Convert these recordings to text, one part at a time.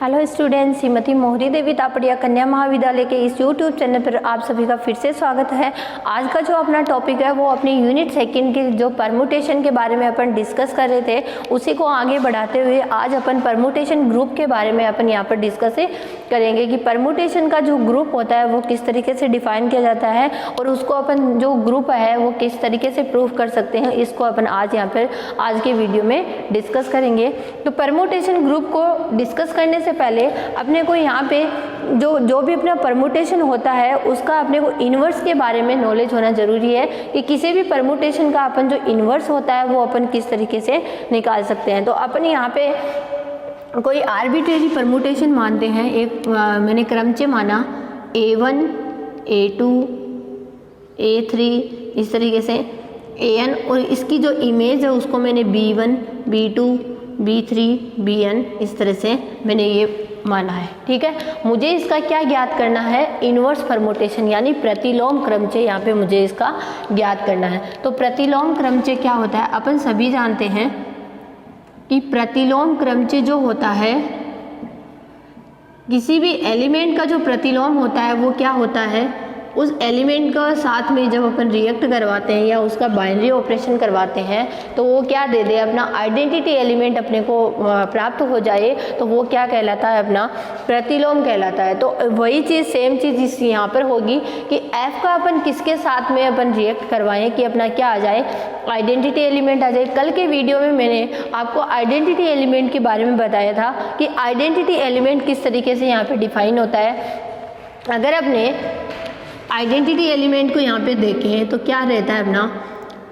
Hello student, Shrimati मोहरी देवी तापड़िया कन्या महाविद्यालय के इस यूट्यूब चैनल पर आप सभी का फिर से स्वागत है। आज का जो अपना टॉपिक है वो अपनी यूनिट सेकंड के जो परमुटेशन के बारे में अपन डिस्कस कर रहे थे, उसी को आगे बढ़ाते हुए आज अपन परमुटेशन ग्रुप के बारे में अपन यहाँ पर डिस्कस करेंगे कि परमुटेशन का जो ग्रुप होता है वो किस तरीके से डिफाइन किया जाता है और उसको अपन जो ग्रुप है वो किस तरीके से प्रूव कर सकते हैं, इसको अपन आज यहाँ पर आज के वीडियो में डिस्कस करेंगे। तो परमुटेशन ग्रुप को डिस्कस करने से पहले अपने को यहाँ पे जो भी अपना परमुटेशन होता है उसका अपने को इन्वर्स के बारे में नॉलेज होना जरूरी है कि किसी भी परमुटेशन का अपन जो इन्वर्स होता है वो अपन किस तरीके से निकाल सकते हैं। तो अपन यहाँ पे कोई आर्बिट्रेरी परमुटेशन मानते हैं, एक मैंने क्रमचय माना A1 A2 A3 इस तरीके से AN, और इसकी जो इमेज है उसको मैंने B1 B2 B3 BN इस तरह से मैंने ये माना है। ठीक है, मुझे इसका क्या ज्ञात करना है, इन्वर्स परमुटेशन यानी प्रतिलोम क्रमचय यहाँ पे मुझे इसका ज्ञात करना है। तो प्रतिलोम क्रमचय क्या होता है, अपन सभी जानते हैं कि प्रतिलोम क्रमचय जो होता है, किसी भी एलिमेंट का जो प्रतिलोम होता है वो क्या होता है, उस एलिमेंट का साथ में जब अपन रिएक्ट करवाते हैं या उसका बाइनरी ऑपरेशन करवाते हैं तो वो क्या दे दे, अपना आइडेंटिटी एलिमेंट अपने को प्राप्त हो जाए, तो वो क्या कहलाता है, अपना प्रतिलोम कहलाता है। तो वही चीज़ सेम चीज़ इस यहाँ पर होगी कि F का अपन किसके साथ में अपन रिएक्ट करवाएं कि अपना क्या आ जाए, आइडेंटिटी एलिमेंट आ जाए। कल के वीडियो में मैंने आपको आइडेंटिटी एलिमेंट के बारे में बताया था कि आइडेंटिटी एलिमेंट किस तरीके से यहाँ पर डिफाइन होता है। अगर अपने आइडेंटिटी एलिमेंट को यहाँ पे देखें तो क्या रहता है, अपना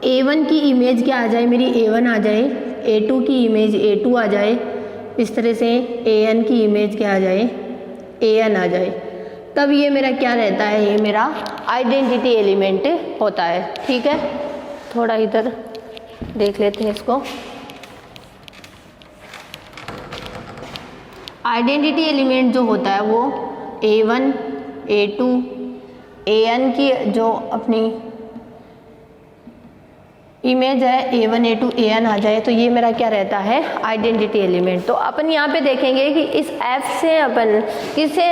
A1 की इमेज क्या आ जाए, मेरी A1 आ जाए, A2 की इमेज A2 आ जाए, इस तरह से AN की इमेज क्या आ जाए, AN आ जाए, तब ये मेरा क्या रहता है, ये मेरा आइडेंटिटी एलिमेंट होता है। ठीक है, थोड़ा इधर देख लेते हैं इसको। आइडेंटिटी एलिमेंट जो होता है वो A1 A2 AN की जो अपनी इमेज है A1 A2 AN आ जाए, तो ये मेरा क्या रहता है, आइडेंटिटी एलिमेंट। तो अपन यहाँ पे देखेंगे कि इस F से अपन किससे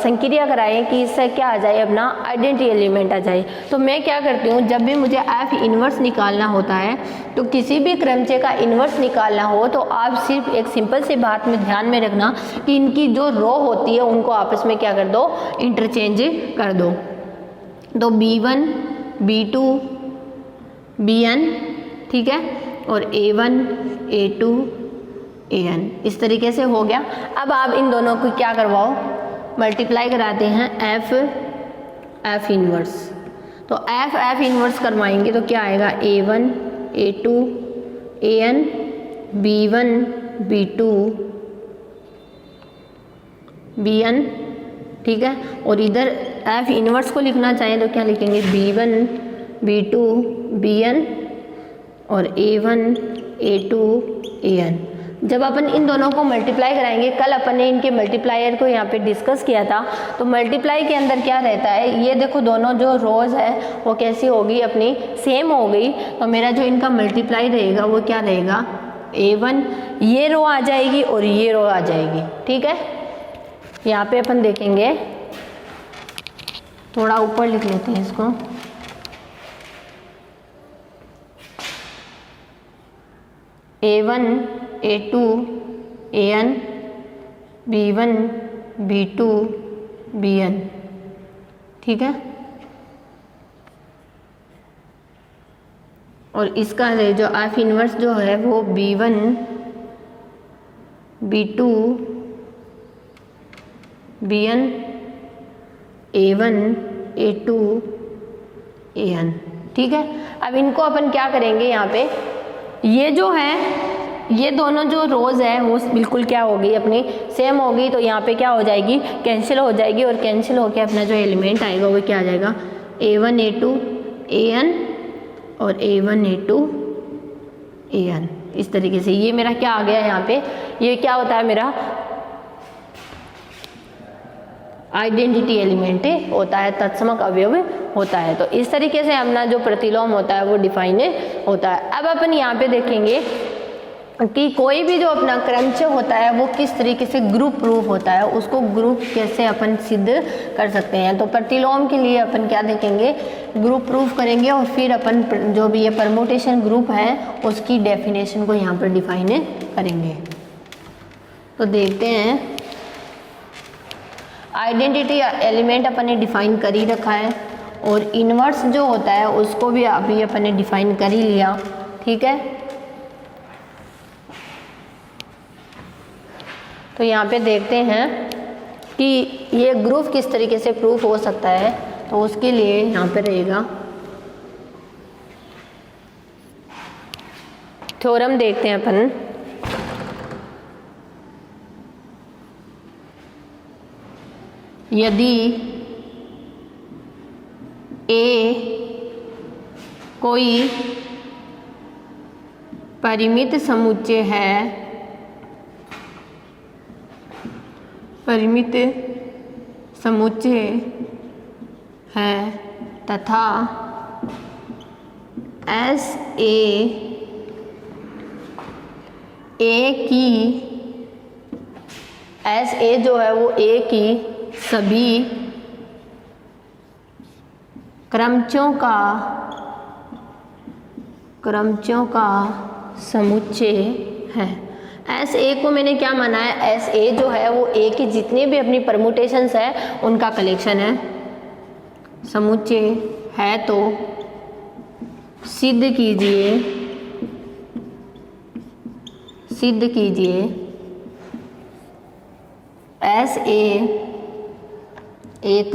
संक्रिया कराएं कि इससे क्या आ जाए, अपना आइडेंटिटी एलिमेंट आ जाए। तो मैं क्या करती हूँ, जब भी मुझे F इन्वर्स निकालना होता है, तो किसी भी क्रमचय का इन्वर्स निकालना हो तो आप सिर्फ एक सिंपल सी बात में ध्यान में रखना कि इनकी जो रो होती है उनको आपस में क्या कर दो, इंटरचेंज कर दो। तो B1 B2 BN, ठीक है, और A1 A2 AN इस तरीके से हो गया। अब आप इन दोनों को क्या करवाओ, मल्टीप्लाई कराते हैं F इन्वर्स। तो F इन्वर्स करवाएंगे तो क्या आएगा, A1 A2 AN B1 B2 BN, ठीक है। और इधर F इन्वर्स को लिखना चाहें तो क्या लिखेंगे, B1 B2 BN और A1 A2 AN। जब अपन इन दोनों को मल्टीप्लाई कराएंगे, कल अपन ने इनके मल्टीप्लायर को यहाँ पे डिस्कस किया था, तो मल्टीप्लाई के अंदर क्या रहता है, ये देखो दोनों जो रोज है वो कैसी होगी, अपनी सेम हो गई। तो मेरा जो इनका मल्टीप्लाई रहेगा वो क्या रहेगा, A1 ये रो आ जाएगी और ये रो आ जाएगी। ठीक है, यहाँ पे अपन देखेंगे, थोड़ा ऊपर लिख लेते हैं इसको, A1 A2 AN B1 B2 BN, ठीक है। और इसका जो F इन्वर्स जो है वो B1 B2 BN A1 A2 AN, ठीक है। अब इनको अपन क्या करेंगे, यहाँ पे ये जो है, ये दोनों जो रोज है वो बिल्कुल क्या होगी, अपनी सेम होगी। तो यहाँ पे क्या हो जाएगी, कैंसिल हो जाएगी, और कैंसिल होके अपना जो एलिमेंट आएगा वो क्या आ जाएगा, A1 A2 AN और A1 A2 AN इस तरीके से। ये मेरा क्या आ गया यहाँ पे, ये क्या होता है, मेरा आइडेंटिटी एलिमेंट होता है, तत्समक अवयव होता है। तो इस तरीके से अपना जो प्रतिलोम होता है वो डिफाइन होता है। अब अपन यहाँ पे देखेंगे कि कोई भी जो अपना क्रमचय होता है वो किस तरीके से ग्रुप प्रूफ होता है, उसको ग्रुप कैसे अपन सिद्ध कर सकते हैं। तो प्रतिलोम के लिए अपन क्या देखेंगे, ग्रुप प्रूफ करेंगे और फिर अपन जो भी ये परमुटेशन ग्रुप है उसकी डेफिनेशन को यहाँ पर डिफाइन करेंगे। तो देखते हैं, आइडेंटिटी एलिमेंट अपन ने डिफाइन कर ही रखा है और इन्वर्स जो होता है उसको भी अभी अपन ने डिफाइन कर ही लिया, ठीक है। तो यहाँ पे देखते हैं कि ये ग्रुप किस तरीके से प्रूफ हो सकता है। तो उसके लिए यहाँ पे रहेगा थ्योरम, देखते हैं अपन। यदि ए कोई परिमित समुच्चय है, परिमित समुच्चय है तथा एस ए जो है वो ए की सभी क्रमचयों का समुच्चय है। एस ए को मैंने क्या माना है, एस ए जो है वो ए की जितने भी अपनी परमुटेशंस है उनका कलेक्शन है, समुच्चय है। तो सिद्ध कीजिए एस ए एक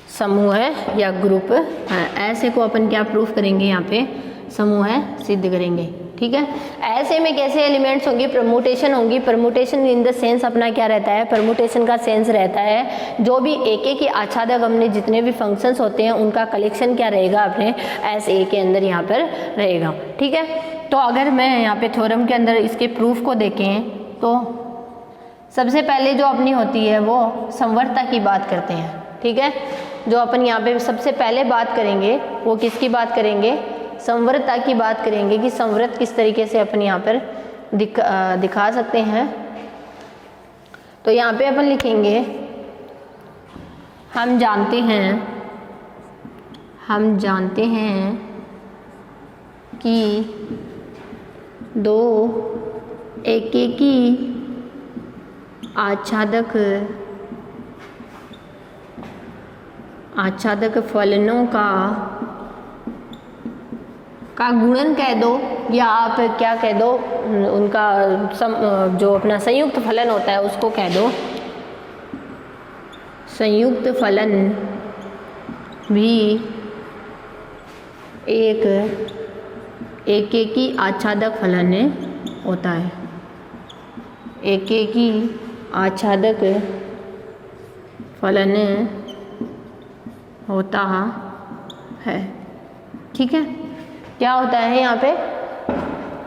समूह है या ग्रुप है। ऐसे को अपन क्या प्रूफ करेंगे, यहाँ पे समूह है सिद्ध करेंगे, ठीक है। ऐसे में कैसे एलिमेंट्स होंगी, परमुटेशन होंगी। परमुटेशन इन द सेंस अपना क्या रहता है, परमुटेशन का सेंस रहता है जो भी एक की आच्छादक हमने जितने भी फंक्शंस होते हैं उनका कलेक्शन क्या रहेगा अपने एस ए के अंदर यहाँ पर रहेगा, ठीक है। तो अगर मैं यहाँ पे थ्योरम के अंदर इसके प्रूफ को देखें तो सबसे पहले जो अपनी होती है वो संवरता की बात करते हैं, ठीक है। जो अपन यहाँ पे सबसे पहले बात करेंगे वो किसकी बात करेंगे, संवरता की बात करेंगे कि संवृत किस तरीके से अपन यहाँ पर दिखा सकते हैं। तो यहाँ पे अपन लिखेंगे, हम जानते हैं कि दो एकेकी आच्छादक फलनों का गुणन कह दो या आप क्या कह दो, उनका जो अपना संयुक्त फलन होता है उसको कह दो। संयुक्त फलन भी एक एकेकी आच्छादक फलन होता है, एकेकी आच्छादक फलन होता है, ठीक है। क्या होता है यहाँ पे,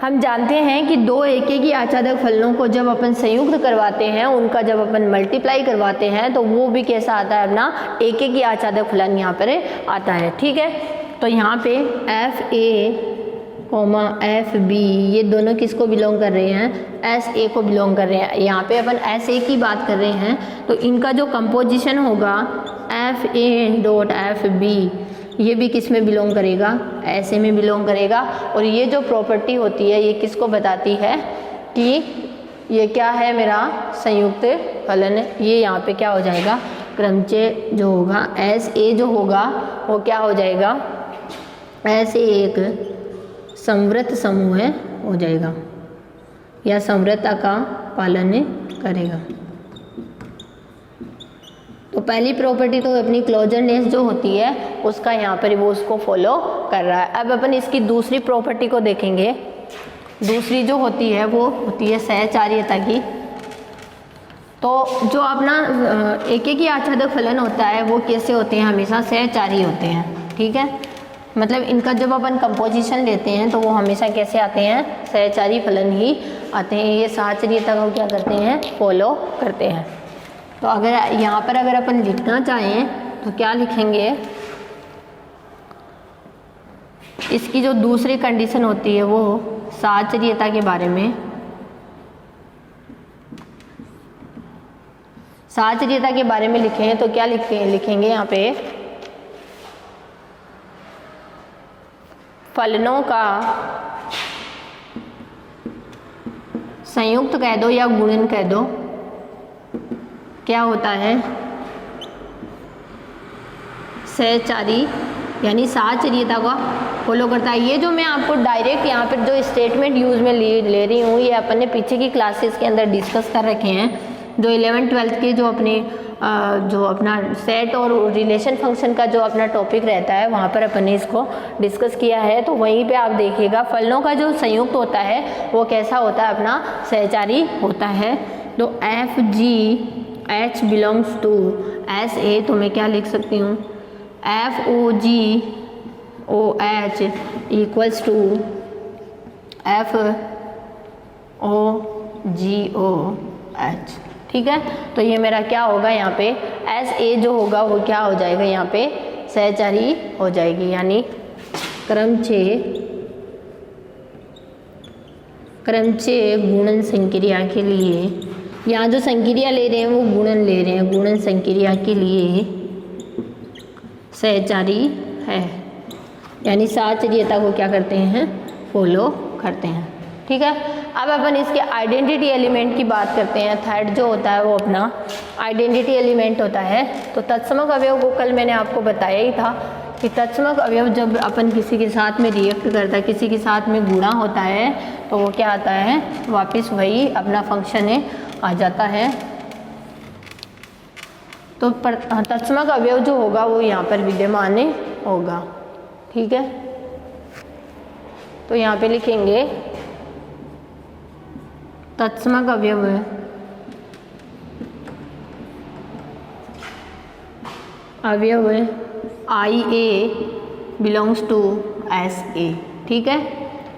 हम जानते हैं कि दो एकेकी आच्छादक फलनों को जब अपन संयुक्त करवाते हैं, उनका जब अपन मल्टीप्लाई करवाते हैं तो वो भी कैसा आता है, अपना एकेकी आच्छादक फलन यहाँ पर आता है, ठीक है। तो यहाँ पे F A comma F B ये दोनों किसको बिलोंग कर रहे हैं, एस ए को बिलोंग कर रहे हैं। यहाँ पे अपन एस ए की बात कर रहे हैं तो इनका जो कंपोजिशन होगा F A dot F B ये भी किस में बिलोंग करेगा, एस ए में बिलोंग करेगा। और ये जो प्रॉपर्टी होती है ये किसको बताती है कि ये क्या है, मेरा संयुक्त फलन। ये यहाँ पे क्या हो जाएगा, क्रमचय जो होगा एस ए जो होगा वो क्या हो जाएगा, एस ए एक संवृत समूह हो जाएगा या संवृतता का पालन करेगा। तो पहली प्रॉपर्टी तो अपनी क्लोजरनेस जो होती है उसका यहाँ पर वो उसको फॉलो कर रहा है। अब अपन इसकी दूसरी प्रॉपर्टी को देखेंगे। दूसरी जो होती है वो होती है सहचार्यता की। तो जो अपना एकेकी आच्छादक फलन होता है वो कैसे होते हैं, हमेशा सहचारी होते हैं, ठीक है। मतलब इनका जब अपन कंपोजिशन लेते हैं तो वो हमेशा कैसे आते हैं, सहचारी फलन ही आते हैं। ये सहचार्यता को क्या करते हैं, फॉलो करते हैं। तो अगर यहाँ पर अगर अपन लिखना चाहें तो क्या लिखेंगे, इसकी जो दूसरी कंडीशन होती है वो साचर्यता के बारे में, साचर्यता के बारे में लिखें तो क्या लिखेंगे यहाँ पे, फलनों का संयुक्त कह दो या गुणन कह दो, क्या होता है, सहचारी यानी साचर्यता का फॉलो करता है। ये जो मैं आपको डायरेक्ट यहाँ पर जो स्टेटमेंट यूज में ले रही हूँ, ये अपन ने पीछे की क्लासेस के अंदर डिस्कस कर रखे हैं। जो 11th-12th के जो अपना सेट और रिलेशन फंक्शन का जो अपना टॉपिक रहता है, वहाँ पर अपन ने इसको डिस्कस किया है। तो वहीं पे आप देखिएगा फलनों का जो संयुक्त होता है वो कैसा होता है, अपना सहचारी होता है। तो FGH बिलोंग्स टू SA, तो मैं क्या लिख सकती हूँ, FOGOH इक्वल्स टू FOGOH। ठीक है, तो ये मेरा क्या होगा यहाँ पे, SA जो होगा वो क्या हो जाएगा, यहाँ पे सहचारी हो जाएगी, यानी क्रमचय गुणन संक्रिया के लिए, यहाँ जो संक्रिया ले रहे हैं वो गुणन ले रहे हैं, गुणन संक्रिया के लिए सहचारी है, यानी साचर्यता को क्या करते हैं, फॉलो करते हैं। ठीक है, अब अपन इसके आइडेंटिटी एलिमेंट की बात करते हैं। थर्ड जो होता है वो अपना आइडेंटिटी एलिमेंट होता है। तो तत्समक अवयव को कल मैंने आपको बताया ही था कि तत्समक अवयव जब अपन किसी के साथ में रिएक्ट करता है, किसी के साथ में गुणा होता है, तो वो क्या आता है, वापस वही अपना फंक्शन है आ जाता है। तो तत्समक अवयव जो होगा वो यहाँ पर विद्यमान होगा। ठीक है, तो यहाँ पे लिखेंगे तत्समक अवयव IA बिलोंग्स टू SA। ठीक है,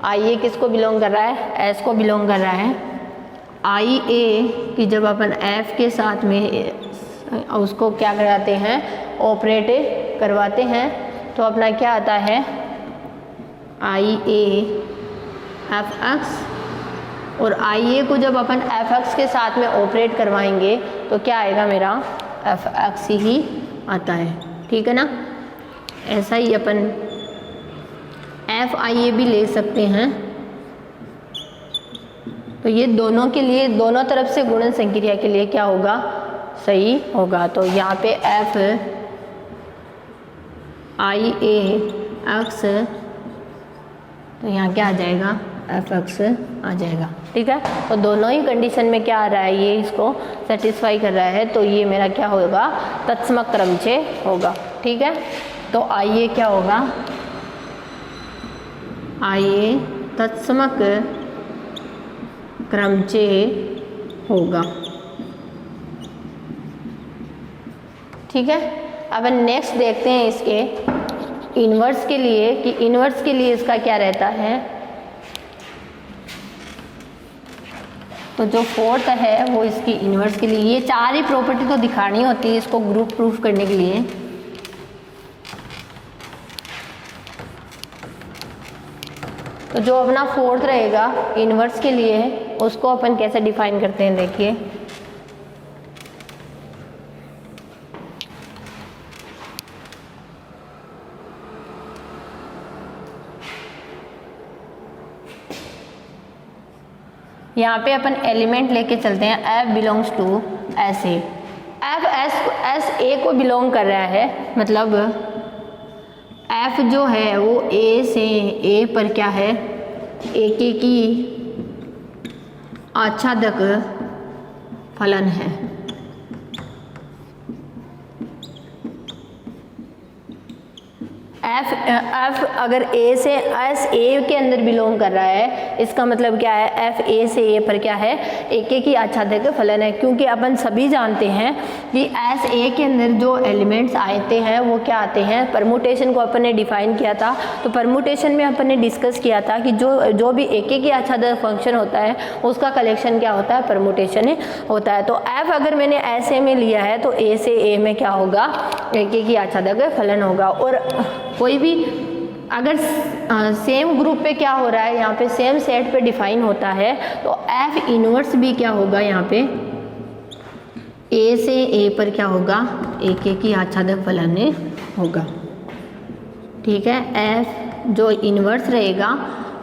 IA किसको बिलोंग कर रहा है, S को बिलोंग कर रहा है। IA की जब अपन F के साथ में उसको क्या कराते हैं, ऑपरेट करवाते हैं, तो अपना क्या आता है, IAFX, और IA को जब अपन FX के साथ में ऑपरेट करवाएंगे तो क्या आएगा, मेरा FX ही आता है। ठीक है ना, ऐसा ही अपन FIA भी ले सकते हैं। तो ये दोनों के लिए, दोनों तरफ से गुणन संक्रिया के लिए क्या होगा, सही होगा। तो यहाँ पे FIAX, तो यहाँ क्या आ जाएगा, FX आ जाएगा। ठीक है, तो दोनों ही कंडीशन में क्या आ रहा है, ये इसको सेटिस्फाई कर रहा है, तो ये मेरा क्या होगा, तत्समक क्रमचय होगा। ठीक है, तो आइए क्या होगा, आइए तत्समक क्रमचय होगा। ठीक है, अब नेक्स्ट देखते हैं इसके इन्वर्स के लिए, कि इन्वर्स के लिए इसका क्या रहता है। तो जो फोर्थ है वो इसकी इन्वर्स के लिए, ये चार ही प्रॉपर्टी तो दिखानी होती है इसको ग्रुप प्रूफ करने के लिए। तो जो अपना फोर्थ रहेगा इन्वर्स के लिए, उसको अपन कैसे डिफाइन करते हैं, देखिए। यहाँ पे अपन एलिमेंट लेके चलते हैं, F belongs to SA। F SA को बिलोंग कर रहा है, मतलब F जो है वो A से A पर क्या है, एक की आच्छादक फलन है। F अगर A से S A के अंदर बिलोंग कर रहा है, इसका मतलब क्या है, F A से A पर क्या है, एक की आच्छादक फलन है। क्योंकि अपन सभी जानते हैं कि S A के अंदर जो एलिमेंट्स आते हैं वो क्या आते हैं, परमुटेशन को अपन ने डिफाइन किया था। तो परमुटेशन में अपन ने डिस्कस किया था कि जो भी एक की आच्छादक फंक्शन होता है उसका कलेक्शन क्या होता है, परमुटेशन होता है। तो F अगर मैंने S A में लिया है तो A से A में क्या होगा, एक की आच्छादक फलन होगा। और कोई भी अगर सेम ग्रुप पे क्या हो रहा है, यहाँ पे सेम सेट पे डिफाइन होता है, तो एफ इनवर्स भी क्या होगा, यहाँ पे ए से ए पर क्या होगा, एक एक ही आच्छादक फलन होगा। ठीक है, एफ जो इनवर्स रहेगा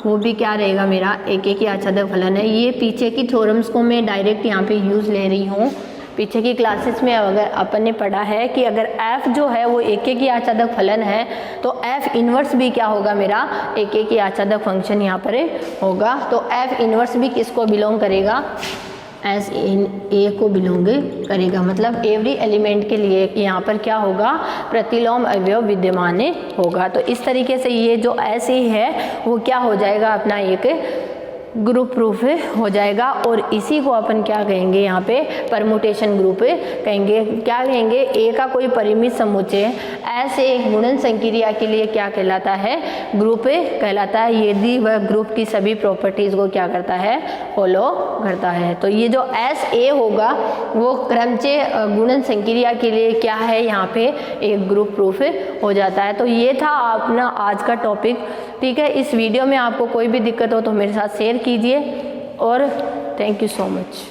वो भी क्या रहेगा, मेरा एक एक ही आच्छादक फलन है। ये पीछे की थ्योरम्स को मैं डायरेक्ट यहाँ पे यूज़ ले रही हूँ। पीछे की क्लासेस में अगर अपन ने पढ़ा है कि अगर f जो है वो एक एक ही आच्छादक फलन है तो f इनवर्स भी क्या होगा, मेरा एक एक ही आच्छादक फंक्शन यहाँ पर होगा। तो f इनवर्स भी किसको बिलोंग करेगा, एस इन ए को बिलोंग करेगा। मतलब एवरी एलिमेंट के लिए यहाँ पर क्या होगा, प्रतिलोम अवयव विद्यमान होगा। तो इस तरीके से ये जो एस ए है वो क्या हो जाएगा, अपना एक ग्रुप प्रूफ हो जाएगा। और इसी को अपन क्या कहेंगे, यहाँ पे परमुटेशन ग्रुप कहेंगे। क्या कहेंगे, ए का कोई परिमित समुच्चय ऐसे गुणन संक्रिया के लिए क्या कहलाता है, ग्रुप कहलाता है, यदि वह ग्रुप की सभी प्रॉपर्टीज को क्या करता है, फॉलो करता है। तो ये जो एस ए होगा वो क्रमचय गुणन संक्रिया के लिए क्या है, यहाँ पे एक ग्रुप प्रूफ हो जाता है। तो ये था अपना आज का टॉपिक। ठीक है, इस वीडियो में आपको कोई भी दिक्कत हो तो मेरे साथ शेयर कीजिए और थैंक यू सो मच।